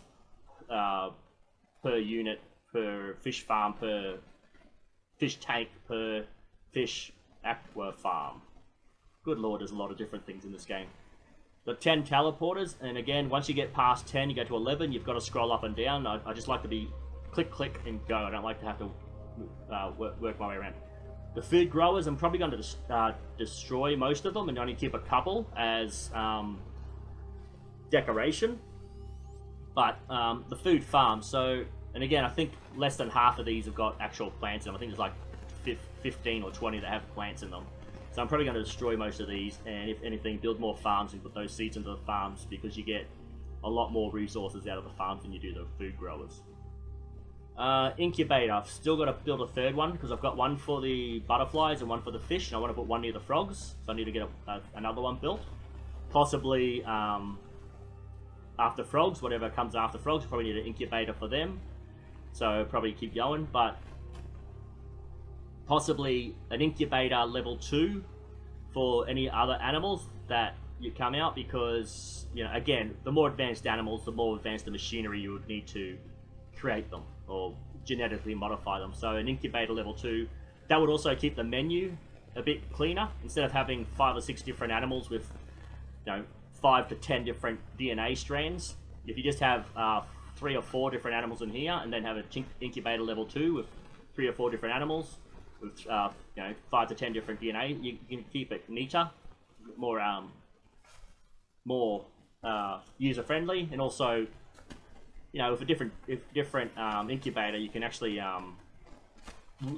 A: per unit, per fish farm, per fish tank, per fish aqua farm. Good lord, there's a lot of different things in this game. The 10 teleporters, and again, once you get past 10, you go to 11, you've got to scroll up and down. I just like to be click, click, and go. I don't like to have to work my way around. The food growers, I'm probably going to destroy most of them and only keep a couple as decoration. But the food farm, so, and again, I think less than half of these have got actual plants in them. I think there's like 15 or 20 that have plants in them. So I'm probably going to destroy most of these, and if anything, build more farms and put those seeds into the farms, because you get a lot more resources out of the farms than you do the food growers. Incubator, I've still got to build a third one, because I've got one for the butterflies and one for the fish, and I want to put one near the frogs, so I need to get another one built. Possibly after frogs, whatever comes after frogs, probably need an incubator for them, so probably keep going, but possibly an incubator level 2 for any other animals that you come out, because, you know, again, the more advanced animals, the more advanced the machinery you would need to create them or genetically modify them. So an incubator level 2, that would also keep the menu a bit cleaner. Instead of having 5 or 6 different animals with, you know, 5 to 10 different DNA strands, if you just have 3 or 4 different animals in here, and then have an incubator level 2 with 3 or 4 different animals with you know, 5 to 10 different DNA, you can keep it neater, more user friendly, and also, you know, with a different incubator, you can actually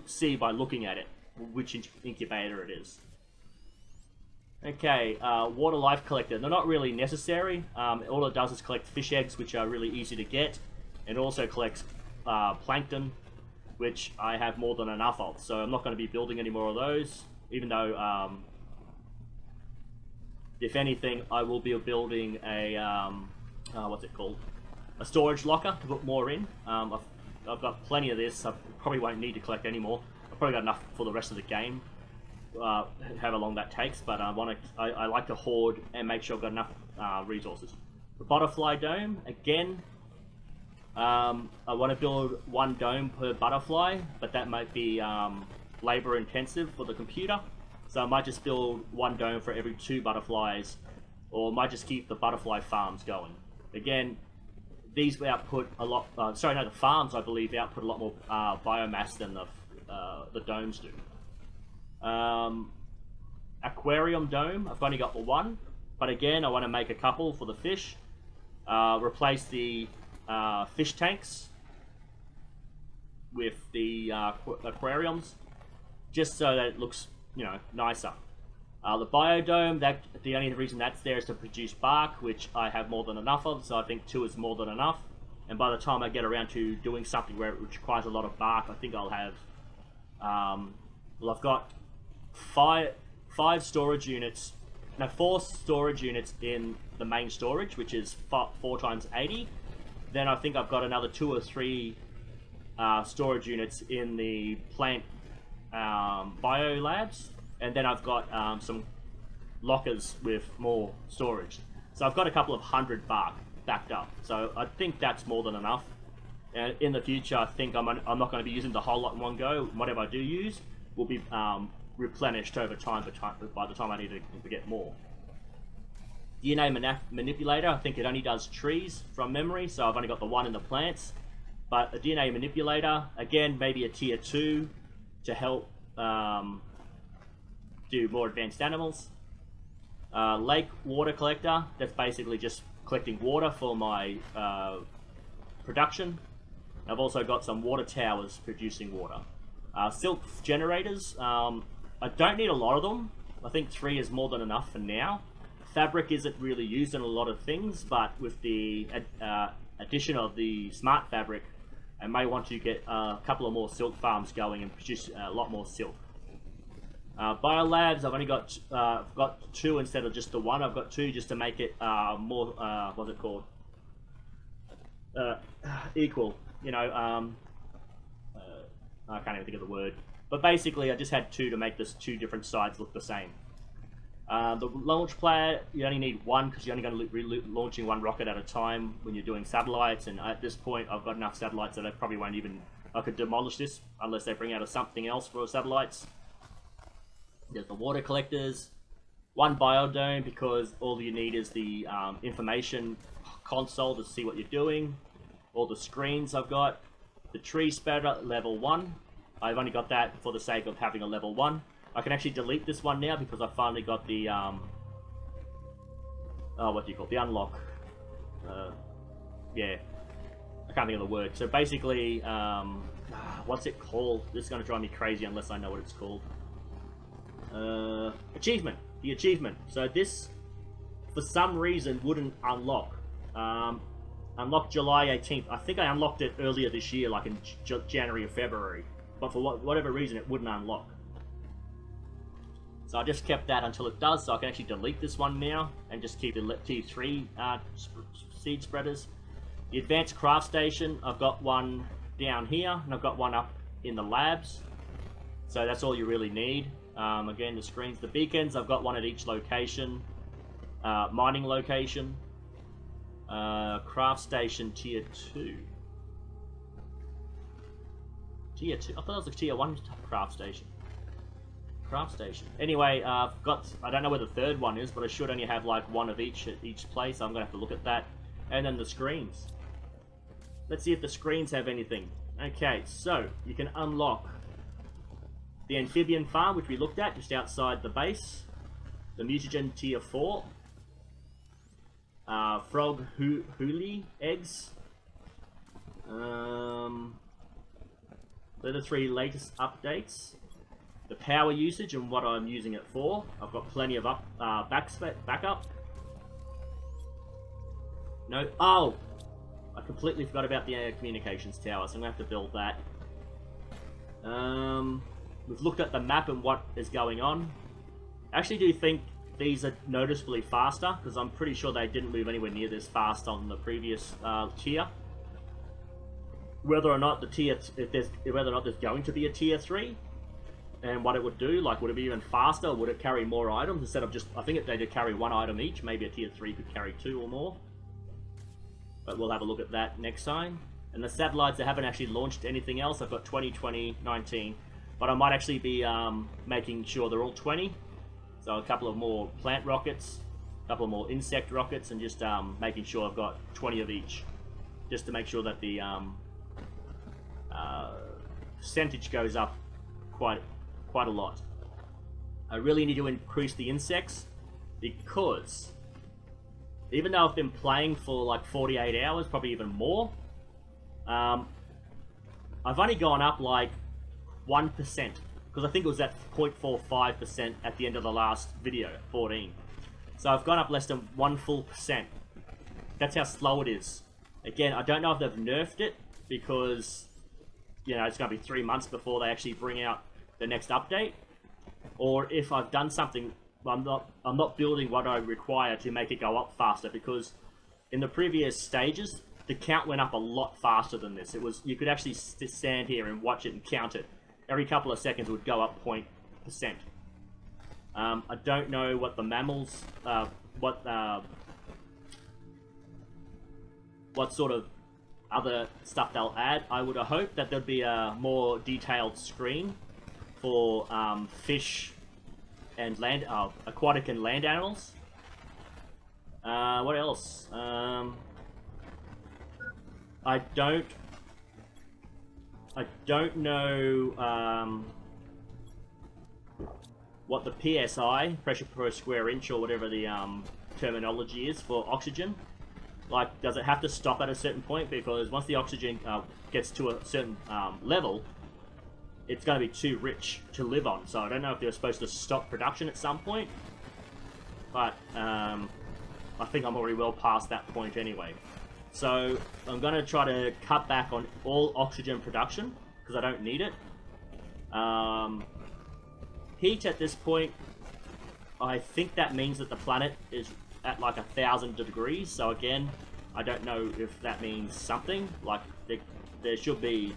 A: see by looking at it which incubator it is. Okay, water life collector. They're not really necessary. All it does is collect fish eggs, which are really easy to get, and also collects plankton, which I have more than enough of. So I'm not going to be building any more of those, even though, if anything, I will be building a, what's it called? A storage locker to put more in. I've got plenty of this. I probably won't need to collect any more. I've probably got enough for the rest of the game. However long that takes, but I like to hoard and make sure I've got enough resources. The butterfly dome, again, I want to build 1 dome per butterfly, but that might be labor intensive for the computer, so I might just build 1 dome for every 2 butterflies, or might just keep the butterfly farms going. Again, these output a lot, the farms, I believe, output a lot more biomass than the domes do. Aquarium dome, I've only got the 1, but again, I want to make a couple for the fish. Replace the fish tanks with the aquariums, just so that it looks, you know, nicer. The biodome, the only reason that's there is to produce bark, which I have more than enough of, so I think 2 is more than enough. And by the time I get around to doing something where it requires a lot of bark, I think I'll have, well, I've got 4 storage units in the main storage, which is 4 times 80. Then I think I've got another 2 or 3 storage units in the plant bio labs, and then I've got some lockers with more storage. So I've got a couple of 100 bark backed up. So I think that's more than enough. And in the future, I think I'm not going to be using the whole lot in one go. Whatever I do use will be replenished over time, by the time I need to get more. DNA manipulator, I think it only does trees from memory, so I've only got the 1 in the plants. But a DNA manipulator, again, maybe a tier 2 to help do more advanced animals. Lake water collector, that's basically just collecting water for my production. I've also got some water towers producing water. Silk generators, I don't need a lot of them. I think 3 is more than enough for now. Fabric isn't really used in a lot of things, but with the addition of the smart fabric, I may want to get a couple of more silk farms going and produce a lot more silk. Biolabs, I've only got 2 instead of just the 1. I've got 2 just to make it more, what's it called? Equal, you know, I can't even think of the word. But basically, I just had 2 to make this 2 different sides look the same. The launch pad, you only need 1 because you're only going to be launching 1 rocket at a time when you're doing satellites. And at this point, I've got enough satellites that I probably won't even. I could demolish this unless they bring out something else for satellites. There's the water collectors, 1 biodome because all you need is the information console to see what you're doing. All the screens I've got. The tree spreader level 1. I've only got that for the sake of having a level 1. I can actually delete this one now because I finally got the what do you call it? The unlock. Yeah, I can't think of the word. So basically, what's it called? This is going to drive me crazy unless I know what it's called. Achievement. The achievement. So this, for some reason, wouldn't unlock. Unlocked July 18th. I think I unlocked it earlier this year, like in January or February. But for whatever reason, it wouldn't unlock. So I just kept that until it does, so I can actually delete this one now and just keep the T3 seed spreaders. The advanced craft station, I've got one down here, and I've got one up in the labs. So that's all you really need. Again, the screens, the beacons, I've got one at each location. Mining location. Craft station tier 2. Tier 2? I thought it was a tier 1 craft station. Craft station. Anyway, I don't know where the third one is, but I should only have like one of each at each place. I'm going to have to look at that. And then the screens. Let's see if the screens have anything. Okay, so you can unlock the amphibian farm, which we looked at just outside the base. The mutagen tier 4. Frog huli eggs. They're the 3 latest updates. The power usage and what I'm using it for. I've got plenty of backup. No. Oh! I completely forgot about the communications tower, so I'm going to have to build that. We've looked at the map and what is going on. I actually do think these are noticeably faster, because I'm pretty sure they didn't move anywhere near this fast on the previous tier. Whether or not there's going to be a tier 3, and what it would do, like would it be even faster, or would it carry more items instead of just, I think they did carry 1 item each, maybe a tier 3 could carry 2 or more. But we'll have a look at that next time. And the satellites, they haven't actually launched anything else. I've got 20, 20, 19. But I might actually be making sure they're all 20. So a couple of more plant rockets, a couple of more insect rockets, and just making sure I've got 20 of each. Just to make sure that the percentage goes up quite a lot. I really need to increase the insects, because even though I've been playing for like 48 hours, probably even more, I've only gone up like 1%, because I think it was at 0.45% at the end of the last video, 14. So I've gone up less than 1 full percent. That's how slow it is. Again, I don't know if they've nerfed it, because, you know, it's going to be 3 months before they actually bring out the next update, or if I've done something. I'm not building what I require to make it go up faster, because in the previous stages the count went up a lot faster than this. It was, you could actually stand here and watch it and count it. Every couple of seconds it would go up 0.%. I don't know what the mammals, what sort of other stuff they'll add. I would hope that there'd be a more detailed screen for fish and land, aquatic and land animals. What else? I don't know what the PSI, pressure per square inch, or whatever the terminology is for oxygen. Like, does it have to stop at a certain point? Because once the oxygen gets to a certain level, it's going to be too rich to live on. So I don't know if they're supposed to stop production at some point, but I think I'm already well past that point anyway. So I'm going to try to cut back on all oxygen production, because I don't need it. Heat at this point, I think that means that the planet is at like 1,000 degrees. So again, I don't know if that means something. Like, there should be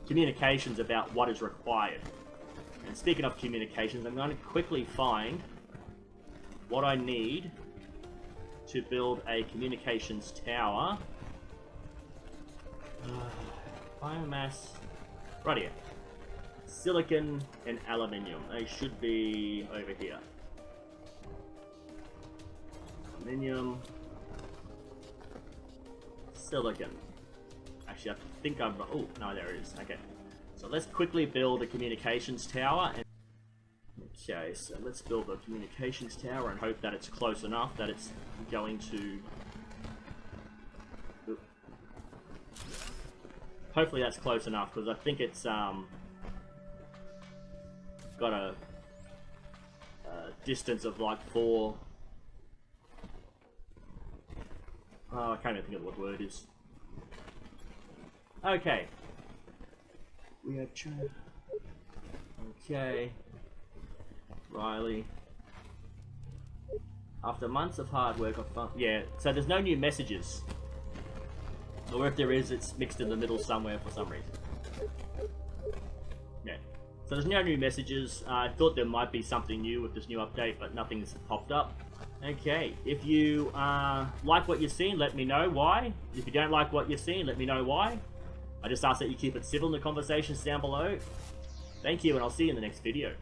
A: communications about what is required. And speaking of communications, I'm going to quickly find what I need to build a communications tower. Biomass. Right here. Silicon and aluminium. They should be over here. Aluminium. Silicon. Actually, I think I'm... Oh, no, there it is. Okay. So let's quickly build a communications tower. Okay, so let's build a communications tower and hope that it's close enough that it's going to... Hopefully that's close enough, because I think it's got a distance of like 4... Oh, I can't even think of what the word is. Okay. We have... Okay. Riley. After months of hard work, I found... Yeah, so there's no new messages. Or if there is, it's mixed in the middle somewhere for some reason. Yeah. So there's no new messages. I thought there might be something new with this new update, but nothing's popped up. Okay, if you like what you're seeing, let me know why. If you don't like what you're seeing, let me know why. I just ask that you keep it civil in the conversations down below. Thank you, and I'll see you in the next video.